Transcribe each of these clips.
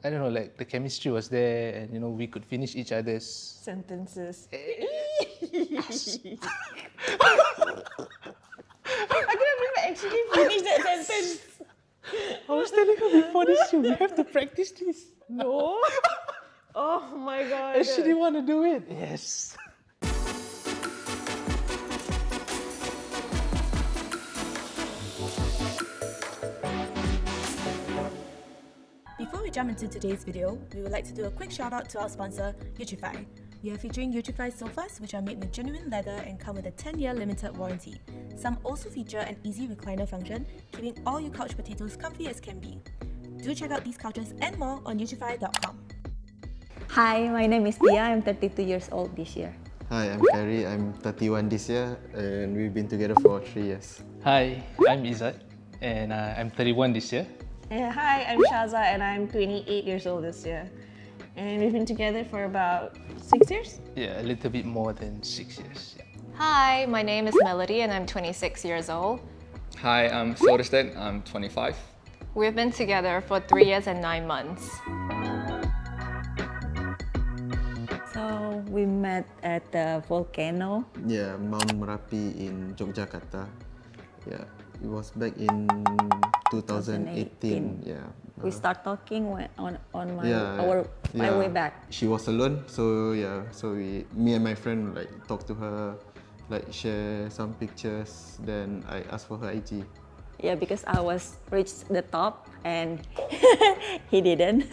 I don't know, like the chemistry was there, and we could finish each other's sentences. I couldn't believe I actually finished that sentence. I was telling her before this show, we have to practice this. No. Oh my god. And she didn't want to do it. Yes. Before we jump into today's video, we would like to do a quick shout out to our sponsor, Utrify. We are featuring Utrify sofas, which are made with genuine leather and come with a 10-year limited warranty. Some also feature an easy recliner function, keeping all your couch potatoes comfy as can be. Do check out these couches and more on utrify.com. Hi, my name is Tia. I'm 32 years old this year. Hi, I'm Kerry. I'm 31 this year, and we've been together for 3 years. Hi, I'm Izzat, and I'm 31 this year. Hi, I'm Shaza and I'm 28 years old this year. And we've been together for about 6 years? Yeah, a little bit more than 6 years. Yeah. Hi, my name is Melody and I'm 26 years old. Hi, I'm Soderstedt. I'm 25. We've been together for 3 years and 9 months. So we met at the volcano. Yeah, Mount Merapi in Yogyakarta. Yeah, it was back in 2018. Yeah. We start talking on my yeah. way back. She was alone, so yeah, so me and my friend like talk to her, like share some pictures. Then I asked for her IG. Yeah, because I was reached the top and he didn't.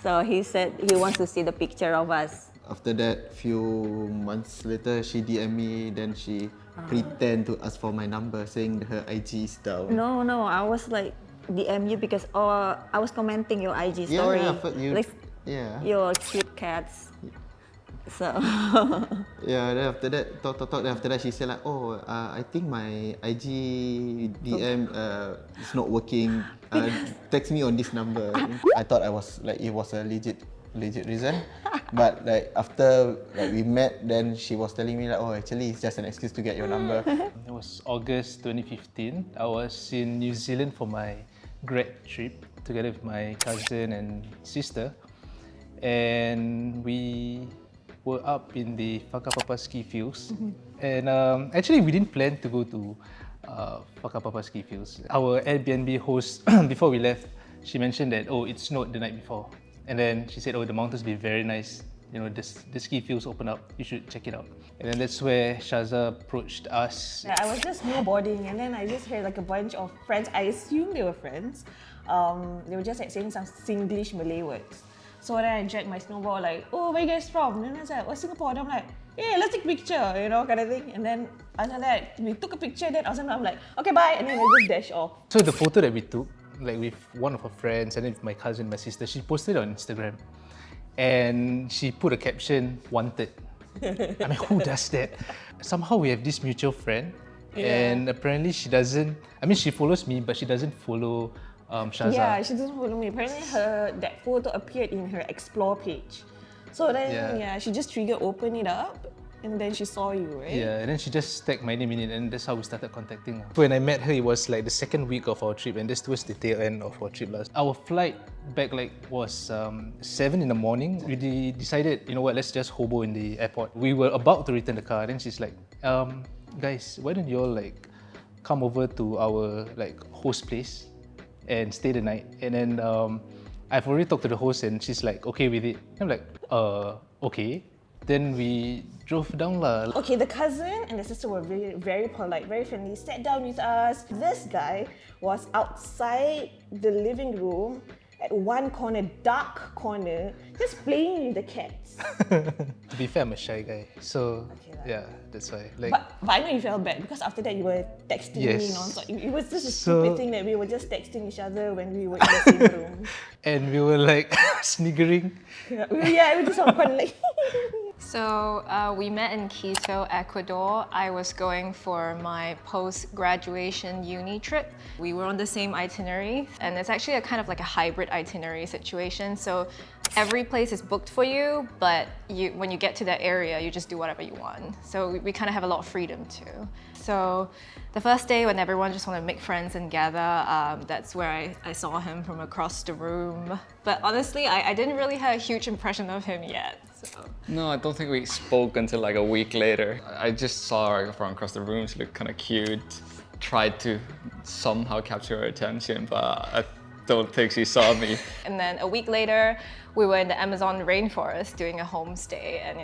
So he said he wants to see the picture of us. After that, few months later, she DM me. Then she pretend to ask for my number, saying her IG is down. No, I was like DM you because I was commenting your IG story. Yeah, Your cute cats. So yeah, then after that, talk. Then after that, she said like, I think my IG DM is not working. Text me on this number. I thought it was a legit reason, but like after we met, then she was telling me like, actually it's just an excuse to get your number. It was August 2015. I was in New Zealand for my grad trip together with my cousin and sister, and we were up in the Whakapapa ski fields. And actually we didn't plan to go to Whakapapa ski fields. Our Airbnb host, before we left, she mentioned that it snowed the night before. And then she said, the mountains be very nice. The ski fields open up. You should check it out. And then that's where Shaza approached us. Yeah, I was just snowboarding and then I just heard like a bunch of friends. I assumed they were friends. They were just like saying some Singlish Malay words. So then I dragged my snowboard like, where you guys from? And then I was like, Singapore. And I'm like, yeah, let's take a picture, kind of thing. And then after that, we took a picture. Then I'm like, okay, bye. And then I just dash off. So the photo that we took, like with one of her friends and then with my cousin, my sister, she posted it on Instagram. And she put a caption, wanted. I mean, who does that? Somehow we have this mutual friend, and apparently she doesn't, she follows me, but she doesn't follow Shaza. Yeah, she doesn't follow me. Apparently that photo appeared in her explore page. So then, she just triggered open it up, and then she saw you, right? Yeah, and then she just tagged my name in it, and that's how we started contacting her. When I met her, it was like the second week of our trip, and this was the tail end of our trip last. Our flight back was 7 in the morning. We decided, let's just hobo in the airport. We were about to return the car, then she's like, guys, why don't you all come over to our host place and stay the night? And then I've already talked to the host, and she's like, okay with it. I'm like, okay. Then we drove down lah. Okay, the cousin and the sister were very, very polite, very friendly, sat down with us. This guy was outside the living room at one corner, dark corner, just playing with the cats. To be fair, I'm a shy guy, so yeah, that's why. But I know you felt bad because after that you were texting me non-stop. It was just a stupid thing that we were just texting each other when we were in the same room. And we were sniggering. Yeah, we just like. So we met in Quito, Ecuador. I was going for my post-graduation uni trip. We were on the same itinerary, and it's actually a kind of like a hybrid itinerary situation. So every place is booked for you, but when you get to that area, you just do whatever you want. So we kind of have a lot of freedom too. So the first day when everyone just want to make friends and gather, that's where I saw him from across the room. But honestly, I didn't really have a huge impression of him yet. So. No, I don't think we spoke until like a week later. I just saw her from across the room. She looked kind of cute. Tried to somehow capture her attention, but I don't think she saw me. And then a week later, we were in the Amazon rainforest doing a homestay, and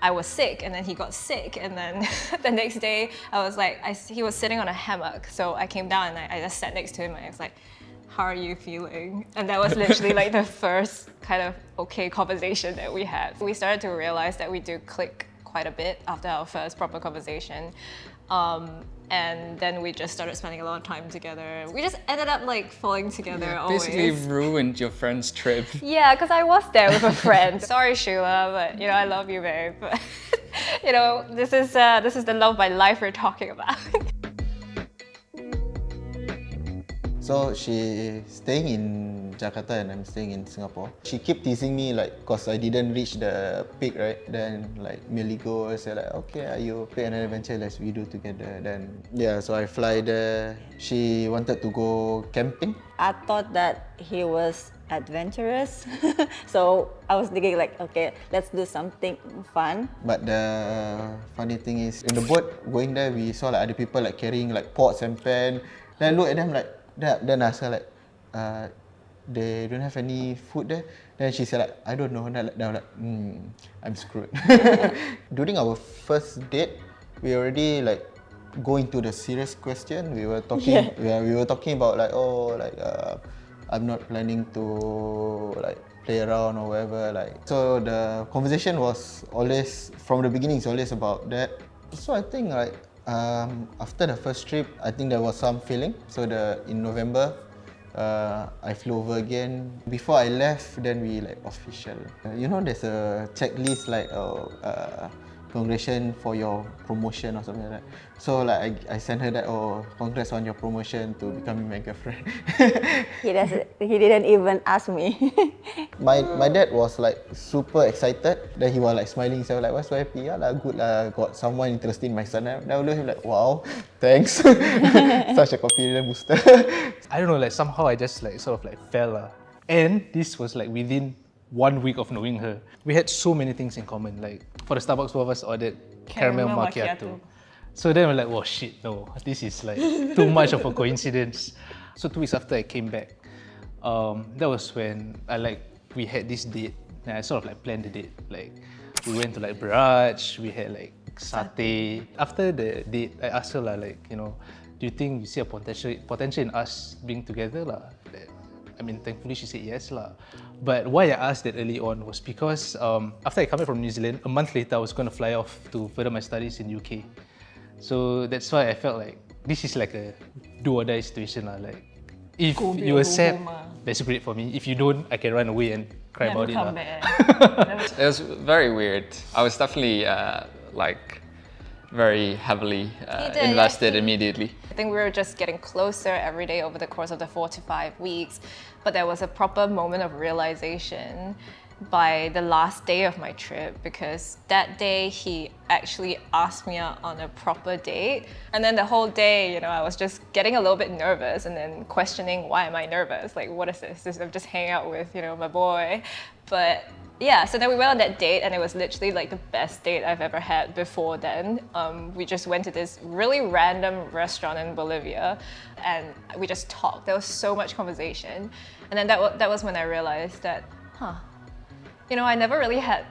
I was sick, and then he got sick, and then the next day I was like, he was sitting on a hammock, so I came down and I just sat next to him and I was like, how are you feeling? And that was literally like the first kind of okay conversation that we had. We started to realize that we do click quite a bit after our first proper conversation. And then we just started spending a lot of time together. We just ended up like falling together always. Basically ruined your friend's trip. Yeah, because I was there with a friend. Sorry, Sheila, but I love you, babe. But this is the love of my life we're talking about. So she's staying in Jakarta and I'm staying in Singapore. She kept teasing me like, cause I didn't reach the peak, right? Then like merely go say like, okay, you pick another adventure, let's we do together. Then yeah, so I fly there. She wanted to go camping. I thought that he was adventurous, so I was thinking like, okay, let's do something fun. But the funny thing is, in the boat going there, we saw like other people like carrying like pots and pan. Then I look at them like. Then I said like, they don't have any food there. Then she said like, I don't know. Then I was like, I'm screwed. During our first date, we already like go into the serious question. We were talking. Yeah. We were talking about like, I'm not planning to like play around or whatever. Like, so the conversation was always from the beginning. It's always about that. So I think like. After the first trip, I think there was some feeling. So in November, I flew over again. Before I left, then we like official. There's a checklist like congratulations for your promotion or something like that. So like I sent her that, congrats on your promotion to becoming my girlfriend. He didn't even ask me. My dad was like super excited. Then he was like smiling. So like, why so happy? Yeah, like, good lah, got someone interested in my son. Then I looked at him like, wow, thanks. Such a confidence booster. I don't know, like somehow I just like sort of like fell. And this was like within 1 week of knowing her. We had so many things in common. Like for the Starbucks, both of us ordered caramel macchiato. So then we're like, oh shit, no, this is like too much of a coincidence. So 2 weeks after I came back, that was when we had this date. And I sort of like planned the date. Like we went to like brunch, we had like satay. After the date, I asked her like, do you think you see a potential in us being together lah? I mean, thankfully she said yes lah. But why I asked that early on was because after I came back from New Zealand, a month later I was going to fly off to further my studies in UK. So that's why I felt like this is like a do or die situation lah. Like if you accept, that's great for me. If you don't, I can run away and cry about it lah. It was very weird. I was definitely very heavily invested immediately. I think we were just getting closer every day over the course of the 4 to 5 weeks, but there was a proper moment of realization by the last day of my trip, because that day he actually asked me out on a proper date, and then the whole day, I was just getting a little bit nervous and then questioning, why am I nervous? Like, what is this? I'm just hanging out with, my boy. But yeah, so then we went on that date, and it was literally like the best date I've ever had before then. We just went to this really random restaurant in Bolivia, and we just talked. There was so much conversation. And then that was when I realized that, I never really had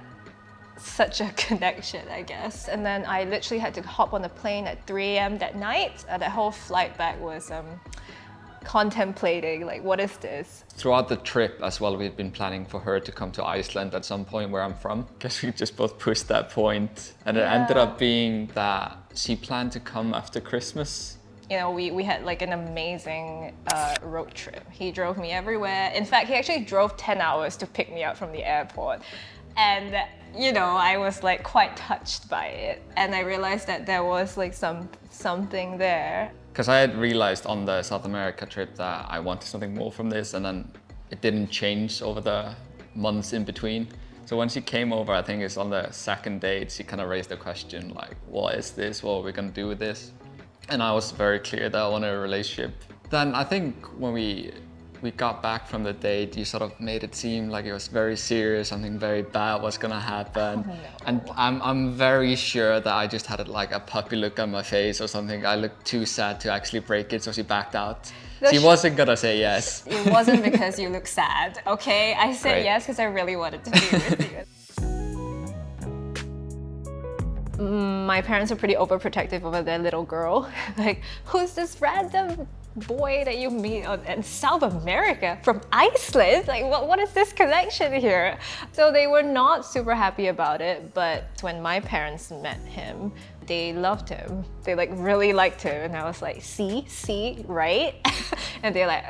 such a connection, I guess. And then I literally had to hop on a plane at 3 a.m. that night. That whole flight back was contemplating, like, what is this? Throughout the trip as well, we'd been planning for her to come to Iceland at some point where I'm from. Guess we just both pushed that point. And it ended up being that she planned to come after Christmas. We had like an amazing road trip. He drove me everywhere. In fact, he actually drove 10 hours to pick me up from the airport. And, I was like quite touched by it. And I realized that there was like something there. Because I had realized on the South America trip that I wanted something more from this, and then it didn't change over the months in between. So when she came over, I think it's on the second date, she kind of raised the question like, what is this? What are we gonna do with this? And I was very clear that I wanted a relationship. Then I think when we got back from the date, you sort of made it seem like it was very serious, something very bad was gonna happen. And I'm very sure that I just had like a puppy look on my face or something. I looked too sad to actually break it, so she backed out. She wasn't gonna say yes. It wasn't because you look sad, okay? I said Right. yes because I really wanted to be with you. My parents are pretty overprotective over their little girl. Like, who's this random boy that you meet in South America from Iceland? Like, what is this connection here? So they were not super happy about it, but when my parents met him, they loved him. They like really liked him, and I was like, see, right? And they're like,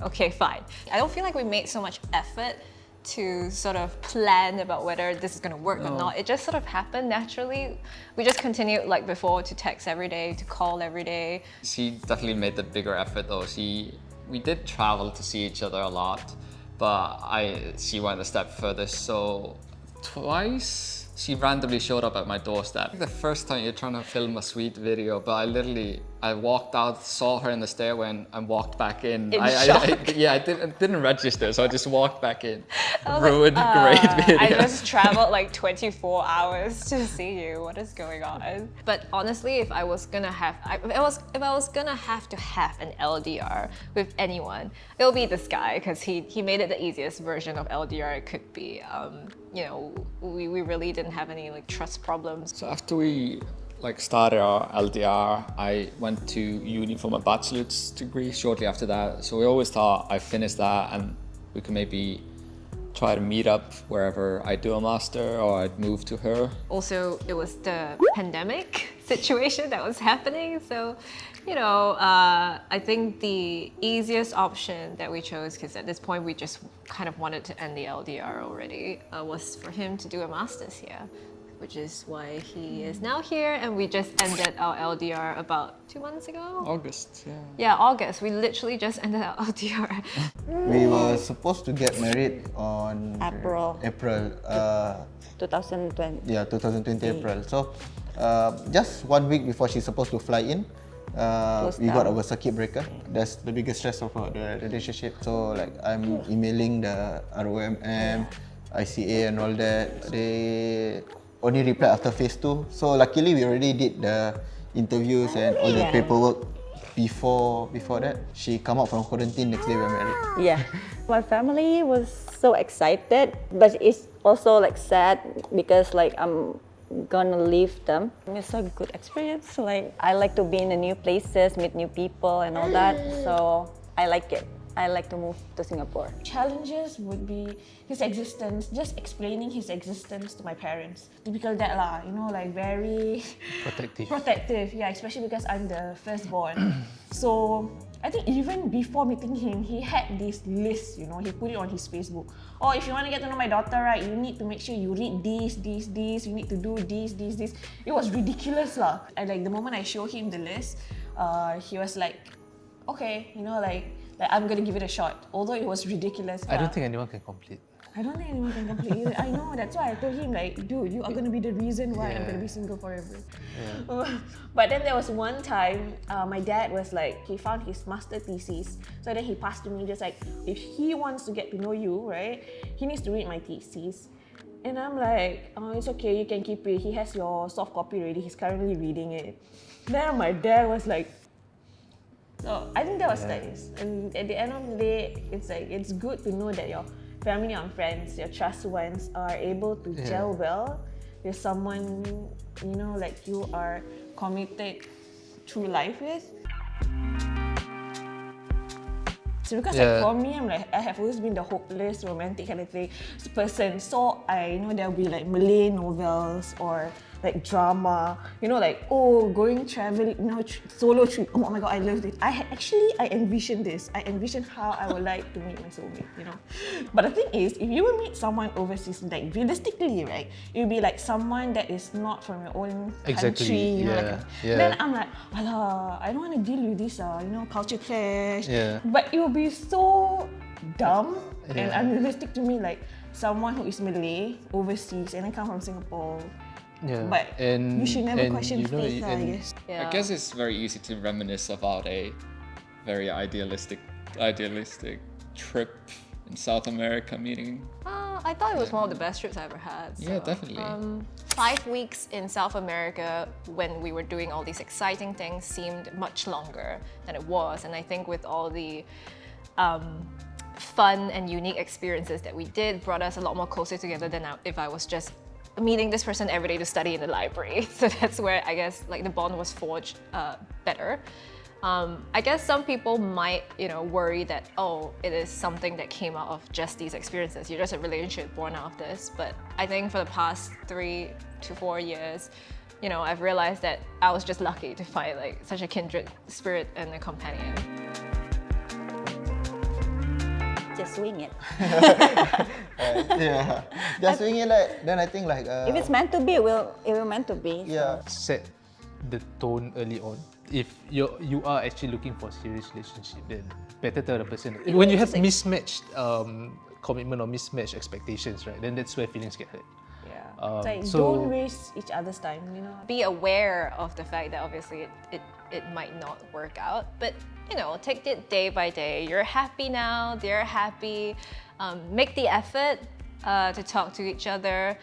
okay, fine. I don't feel like we made so much effort to sort of plan about whether this is going to work or not. It just sort of happened naturally. We just continued like before to text every day, to call every day. She definitely made the bigger effort though. We did travel to see each other a lot, but she went a step further. So twice she randomly showed up at my doorstep. The first time you're trying to film a sweet video, but I walked out, saw her in the stairway and walked back in. I didn't register, so I just walked back in. Ruined great video. I just traveled like 24 hours to see you. What is going on? But honestly, if I was gonna have to have an LDR with anyone, it'll be this guy, because he made it the easiest version of LDR it could be. You know, we really didn't have any like trust problems. So after we started our LDR, I went to uni for my bachelor's degree shortly after that. So we always thought I finished that and we could maybe try to meet up wherever I do a master or I'd move to her. Also, it was the pandemic situation that was happening. So, you know, I think the easiest option that we chose, because at this point we just kind of wanted to end the LDR already, was for him to do a master's here, which is why he is now here, and we just ended our LDR about 2 months ago. August, yeah. Yeah, August. We literally just ended our LDR. We were supposed to get married on April. 2020. Yeah, 2020 April. So just 1 week before she's supposed to fly in, we got our circuit breaker. That's the biggest stress of the relationship. So like I'm emailing the ROMM, ICA and all that. They only reply after phase 2. So luckily we already did the interviews and all the paperwork before that. She come out from quarantine, next day we were married. Yeah. My family was so excited, but it's also like sad because like I'm gonna leave them. It's a good experience. Like I like to be in the new places, meet new people and all that. So I like it. I like to move to Singapore. Challenges would be his existence, just explaining his existence to my parents. Typical dad lah, you know, like very protective, yeah, especially because I'm the firstborn. So I think even before meeting him, he had this list, you know, he put it on his Facebook. Oh, if you want to get to know my daughter, right, you need to make sure you read this, you need to do this. It was ridiculous lah. And like the moment I showed him the list, he was like, okay, you know, like I'm gonna give it a shot. Although it was ridiculous. I don't think anyone can complete. I don't think anyone can complete either. I know, that's why I told him like, dude, you are gonna be the reason why I'm gonna be single forever. Yeah. But then there was one time, my dad was like, he found his master thesis. So then he passed to me just like, if he wants to get to know you, right, he needs to read my thesis. And I'm like, oh, it's okay, you can keep it. He has your soft copy already, he's currently reading it. Then my dad was like, so I think that was nice. And at the end of the day, it's like, it's good to know that your family and friends, your trusted ones are able to gel well with someone, you know, like you are committed through life with. So because like for me, I'm like, I have always been the hopeless, romantic kind of person. So I know there'll be like Malay novels or like drama, you know, like, oh, going traveling, you know, solo trip. Oh my God, I love this. I envisioned this. I envisioned how I would like to meet my soulmate, you know. But the thing is, if you will meet someone overseas, like realistically, right, it will be like someone that is not from your own country, you know, like, then I'm like, alah, I don't want to deal with this, you know, culture clash. But it will be so dumb and Yeah. unrealistic to me. Like someone who is Malay overseas and then come from Singapore. Yeah. But you should never question you know, faith, I and guess. Yeah. I guess it's very easy to reminisce about a very idealistic trip in South America meeting. I thought it was one of the best trips I ever had. Yeah, definitely. 5 weeks in South America when we were doing all these exciting things seemed much longer than it was. And I think with all the fun and unique experiences that we did brought us a lot more closer together than if I was just meeting this person every day to study in the library. So that's where I guess like the bond was forged better. I guess some people might, worry that, oh, it is something that came out of just these experiences. You're just a relationship born out of this. But I think for the past 3 to 4 years, I've realized that I was just lucky to find like such a kindred spirit and a companion. Just swing it. Yeah. Just doing it like, then I think like... If it's meant to be, it will meant to be. Yeah. set the tone early on. If you are actually looking for a serious relationship, then better tell the person. When you have mismatched commitment or mismatched expectations, right? Then that's where feelings get hurt. Yeah. It's like, so- don't waste each other's time, Be aware of the fact that obviously it might not work out, but take it day by day. You're happy now, they're happy. Make the effort to talk to each other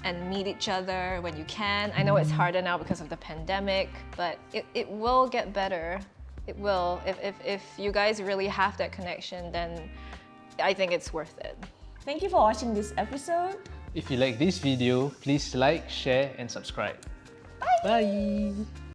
and meet each other when you can. I know it's harder now because of the pandemic, but it will get better. It will. If you guys really have that connection, then I think it's worth it. Thank you for watching this episode. If you like this video, please like, share, and subscribe. Bye.